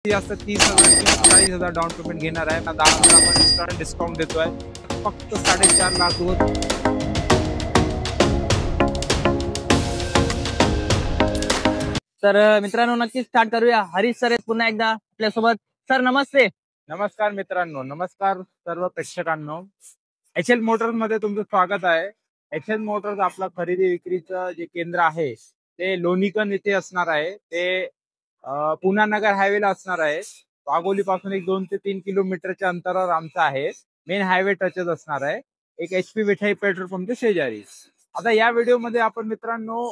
जास्त 30,000 किंवा 40,000 down payment घेणार आहे. 10,000 आपण इन्स्टंट डिस्काउंट देतोय. फक्त 4.5 लाख रुपये. तर मित्रांनो नक्की स्टार्ट करूया. हरीश सर आहेत पुन्हा एकदा आपल्यासोबत. सर नमस्ते. नमस्कार मित्रांनो, नमस्कार सर्व प्रेक्षकांनो. HL मोटर्स मध्ये तुमचं स्वागत आहे. HL मोटर्स आपला खरेदी विक्रीचं जे केंद्र आहे ते लोणीकण येथे असणार आहे. ते पुणा नगर हायवेला असणार आहे. वाघोली पासून एक 2 ते 3 किलोमीटरच्या अंतरावर आमचं आहे. मेन हायवे टचच असणार आहे. एक HP विठाई पेट्रोल पंपच्या शेजारी. आता या व्हिडिओमध्ये आपण मित्रांनो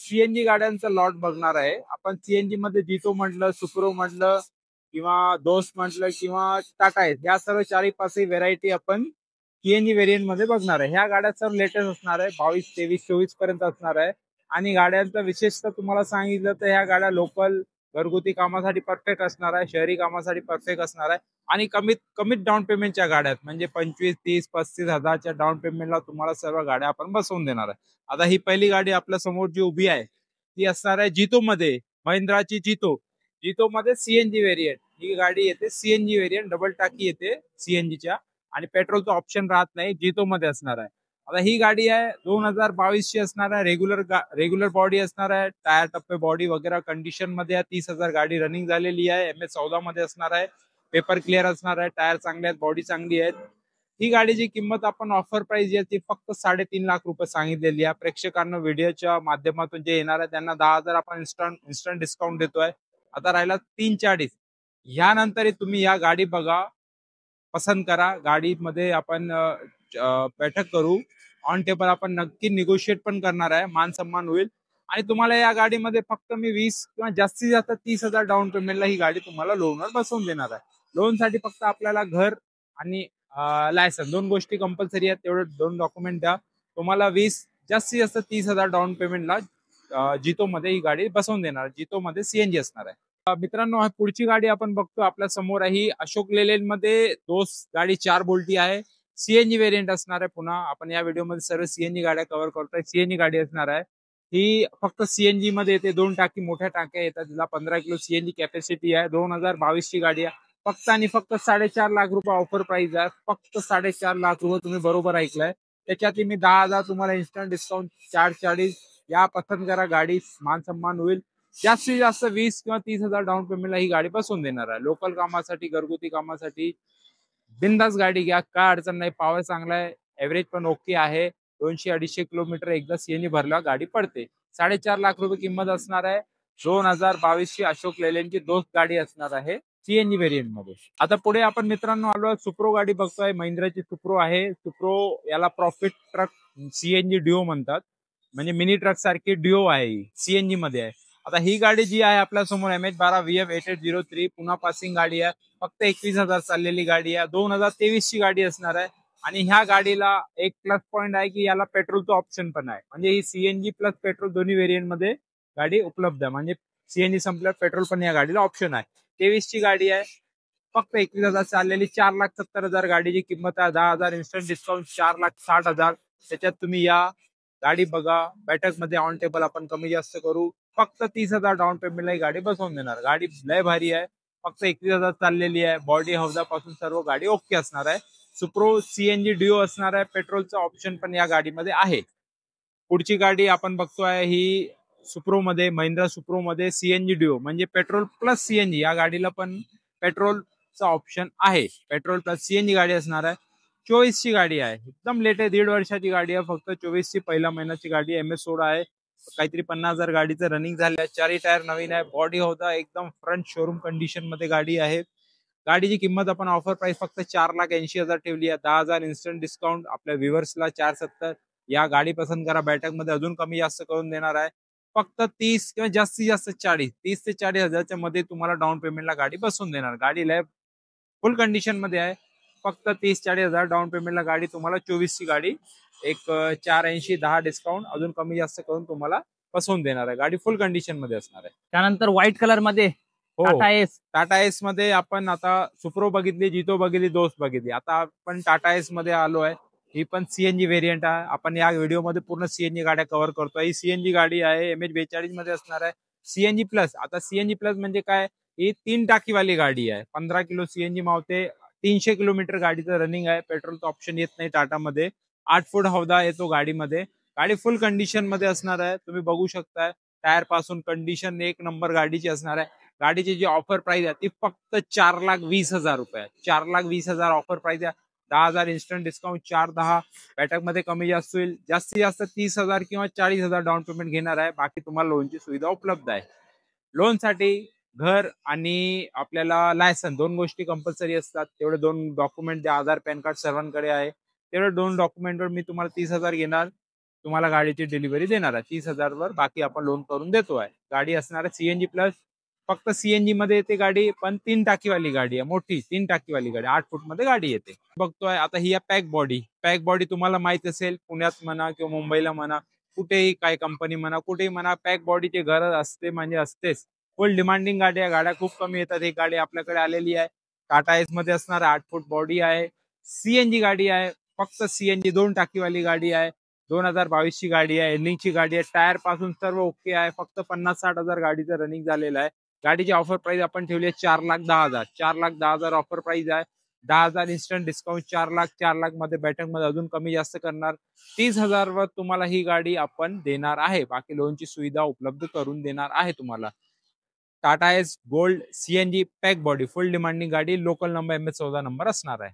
CNG गाड्यांचा लॉट बघणार आहे. आपण CNG मध्ये जितो म्हटलं, सुप्रो म्हटलं किंवा दोस्त म्हटलं किंवा टाटा आहे, या सर्व 4-5 व्हेरायटी आपण CNG व्हेरियंट मध्ये बघणार आहे. ह्या गाड्या सर्व लेटेस्ट असणार आहे. 22, 23, 24 पर्यंत असणार आहे. आणि गाड्यांचा विशेषतः तुम्हाला सांगितलं तर ह्या गाड्या लोकल घरगुती कामासाठी परफेक्ट असणार आहे, शहरी कामासाठी परफेक्ट असणार आहे. आणि कमीत डाऊन पेमेंटच्या गाड्यात म्हणजे 25, 30, 35 हजारच्या डाऊन पेमेंटला तुम्हाला सर्व गाड्या आपण बसवून देणार आहे. आता ही पहिली गाडी आपल्या समोर जी उभी आहे ती असणार आहे जितो मध्ये, महिंद्राची जितो मध्ये CNG व्हेरियंट. ही गाडी येते CNG व्हेरियंट, डबल टाकी येते CNGच्या आणि पेट्रोलचं ऑप्शन राहत नाही, जितो मध्ये असणार आहे. आता ही गाडी आहे 2022 ची असणार आहे. रेग्युलर बॉडी असणार आहे. टायर टप्पे बॉडी वगैरे कंडिशन मध्ये आहे. 30,000 गाडी रनिंग झालेली आहे. MS14 मध्ये असणार आहे. पेपर क्लिअर असणार आहे. टायर चांगले आहेत, बॉडी चांगली आहे. ही गाडीची किंमत आपण ऑफर प्राइस आहे ती फक्त 3.5 लाख रुपये सांगितलेली आहे. प्रेक्षकांना व्हिडिओच्या माध्यमातून जे येणार आहे त्यांना 10,000 आपण इन्स्टंट डिस्काउंट देतोय. आता राहिला 340. यानंतर तुम्ही या गाडी बघा, पसंत करा. गाडीमध्ये आपण बैठक करू. ऑन टेबल आपण नक्की निगोशिएट पण करणार आहे. मान सन्मान होईल. आणि तुम्हाला या गाडीमध्ये फक्त मी 20 किंवा जास्तीत जास्त 30,000 डाऊन पेमेंटला ही गाडी तुम्हाला लोनवर बसवून देणार आहे. लोनसाठी फक्त आपल्याला घर आणि लायसन 2 गोष्टी कंपल्सरी आहेत. तेवढे 2 डॉक्युमेंट द्या. तुम्हाला 20 जास्तीत जास्त 30,000 डाऊन पेमेंटला जितो मध्ये ही गाडी बसवून देणार. जितो मध्ये CNG असणार आहे. मित्रांनो पुढची गाडी आपण बघतो आपल्या समोर आहे. ही अशोक लेलँड मध्ये दोस्त गाडी 4 बोल्टी आहे. CNG व्हेरियंट असणार आहे. पुन्हा आपण या व्हिडिओमध्ये सर्व CNG गाड्या कव्हर करतोय. CNG गाडी असणार आहे. ही फक्त CNG मध्ये येते. 2 टाकी मोठ्या टाक्या येतात. तिला 15 किलो CNG कॅपॅसिटी आहे. 2022 ची गाडी आहे. फक्त आणि फक्त 4.5 लाख रुपये ऑफर प्राइस आहे. फक्त 4.5 लाख रुपये. तुम्ही बरोबर ऐकलंय. त्याच्यात मी 10,000 तुम्हाला इन्स्टंट डिस्काउंट 440 या पसंत करा. गाडी मान सन्मान होईल. जास्तीत जास्त 20 किंवा 30,000 डाऊन पेमेंटला ही गाडी बसवून देणार आहे. लोकल कामासाठी, घरगुती कामासाठी बिंदास गाडी घ्या. काय अडचण नाही. पॉवर चांगला आहे. एव्हरेज पण ओके आहे. 200-250 किलोमीटर एकदा CNG भरला गाडी पडते. 4.5 लाख रुपये किंमत असणार आहे. 2022 ची अशोक लेलँडची दोस्त गाडी असणार आहे CNG व्हेरियंट मध्ये. आता पुढे आपण मित्रांनो आलो सुप्रो गाडी बघतोय. महिंद्राची सुप्रो आहे. सुप्रो याला प्रॉफिट ट्रक CNG डिओ म्हणतात. म्हणजे मिनी ट्रक सारखी डिओ आहे. CNG मध्ये आहे. आता ही गाडी जी आहे आपल्या समोर MH12 VF8803 पुन्हा पासिंग गाडी आहे. फक्त 21,000 चाललेली गाडी आहे. 2023 ची गाडी असणार आहे. आणि ह्या गाडीला एक प्लस पॉइंट आहे की याला पेट्रोलचं ऑप्शन पण आहे. म्हणजे ही CNG प्लस पेट्रोल दोन्ही व्हेरियंट मध्ये गाडी उपलब्ध आहे. म्हणजे CNG संपल्यावर पेट्रोल पण या गाडीला ऑप्शन आहे. 23 ची गाडी आहे. फक्त 21,000 चाललेली. 4,70,000 गाडीची किंमत आहे. 10,000 इन्स्टंट डिस्काउंट 4,60,000. त्याच्यात तुम्ही या गाडी बघा. बैठक मध्ये ऑन टेबल आपण कमी जास्त करू. फक्त 30,000 डाऊन पेमेंटला ही गाडी बसवून देणार. गाडी लय भारी आहे. फक्त 21,000 चाललेली आहे. बॉडी हौदापासून सर्व गाडी ओके असणार आहे. सुप्रो CNG डिओ असणार आहे. पेट्रोलचा ऑप्शन पण या गाडीमध्ये आहे. पुढची गाडी आपण बघतोय ही सुप्रो मध्ये, महिंद्रा सुप्रो मध्ये CNG डिओ म्हणजे पेट्रोल प्लस CNG. या गाडीला पण पेट्रोलचा ऑप्शन आहे. पेट्रोल प्लस CNG गाडी असणार आहे. 24 ची गाडी आहे. एकदम लेट आहे. 1.5 वर्षाची गाडी आहे. फक्त 24 ची पहिल्या महिन्याची गाडी. MS16 आहे. काहीतरी 50,000 गाडीचं रनिंग झालं आहे. 4ही टायर नवीन आहे. बॉडी होता एकदम फ्रंट शोरूम कंडिशन मध्ये गाडी आहे. गाडीची किंमत आपण ऑफर प्राइस फक्त 4,80,000 ठेवली आहे. 10,000 इन्स्टंट डिस्काउंट आपल्या व्ह्युअर्सला 470. या गाडी पसंत करा. बैठक मध्ये अजून कमी जास्त करून देणार आहे. फक्त 30 किंवा जास्तीत जास्त 40, 30 ते 40,000च्या मध्ये तुम्हाला डाऊन पेमेंटला गाडी बसवून देणार. गाडी लय फुल कंडिशन मध्ये आहे. फक्त 30-40,000 डाऊन पेमेंटला गाडी तुम्हाला. 24 ची गाडी एक 480, 10 डिस्काउंट अजून कमी जास्त करून तुम्हाला बसवून देणार आहे. गाडी फुल कंडिशन मध्ये असणार आहे. त्यानंतर व्हाईट कलर मध्ये टाटा एस मध्ये आपण आता सुप्रो बघितली, जितो बघितली, दोस्त बघितली. आता आपण टाटा एस मध्ये आलो आहे. ही पण CNG व्हेरियंट आहे. आपण या व्हिडिओमध्ये पूर्ण CNG गाड्या कव्हर करतो. ही CNG गाडी आहे. MH42 मध्ये असणार आहे. CNG plus. आता CNG प्लस म्हणजे काय, ही 3 टाकीवाली गाडी आहे. 15 किलो सीएनजी मावते. 300 किलोमीटर गाडीचं रनिंग आहे. पेट्रोलचं ऑप्शन येत नाही टाटामध्ये. 8 फूट हौदा येतो गाडीमध्ये. गाडी फुल कंडिशन मध्ये असणार आहे. तुम्ही बघू शकताय टायर पासून कंडिशन एक नंबर गाडीची असणार आहे. गाडीची जी ऑफर प्राइस आहे ती फक्त 4,20,000 रुपये. 4,20,000 ऑफर प्राइस आहे. 10,000 इन्स्टंट डिस्काउंट, 4-10 बॅटक मध्ये कमी जास्त होईल. जास्तीत जास्त 30,000 किंवा 40,000 डाऊन पेमेंट घेणार आहे. बाकी तुम्हाला लोनची सुविधा उपलब्ध आहे. लोन साठी घर आणि आपल्याला लायसन दोन गोष्टी कंपल्सरी असतात. तेवढे 2 डॉक्युमेंट द्या. आधार पॅन कार्ड सर्वांकडे आहे. तेवढे 2 डॉक्युमेंटवर मी तुम्हाला 30,000 घेणार. तुम्हाला गाडीची डिलिव्हरी देणार आहे. 30,000 वर बाकी आपण लोन करून देतो आहे. गाडी असणार आहे सीएनजी प्लस. फक्त सीएनजी मध्ये येते गाडी, पण 3 टाकीवाली गाडी आहे. मोठी 3 टाकीवाली गाडी 8 फूट मध्ये गाडी येते. बघतोय आता ही पॅक बॉडी. पॅक बॉडी तुम्हाला माहित असेल, पुण्यात म्हणा किंवा मुंबईला म्हणा, कुठेही काय कंपनी म्हणा, कुठेही म्हणा, पॅक बॉडीची गरज असते म्हणजे असतेच. फुल डिमांडिंग गाडी आहे. गाड्या खूप कमी येतात. ही गाडी आपल्याकडे आलेली आहे. टाटा एस मध्ये असणार 8 फूट बॉडी आहे. सीएनजी गाडी आहे. फक्त सीएनजी 2 टाकीवाली गाडी आहे. 2022 ची गाडी आहे. एर्निंगची गाडी आहे. टायर पासून सर्व ओके आहे. फक्त 50-60,000 गाडीचं रनिंग झालेलं आहे. गाडीची ऑफर प्राइस आपण ठेवली आहे 4,10,000. 4,10,000 ऑफर प्राइस आहे. 10,000 इन्स्टंट डिस्काउंट, 4,00,000 मध्ये बॅटक मध्ये अजून कमी जास्त करणार. 30,000 वर तुम्हाला ही गाडी आपण देणार आहे. बाकी लोनची सुविधा उपलब्ध करून देणार आहे तुम्हाला. Tata S gold CNG pack body फुल डिमांडिंग गाडी. लोकल नंबर MS14 नंबर असणार आहे.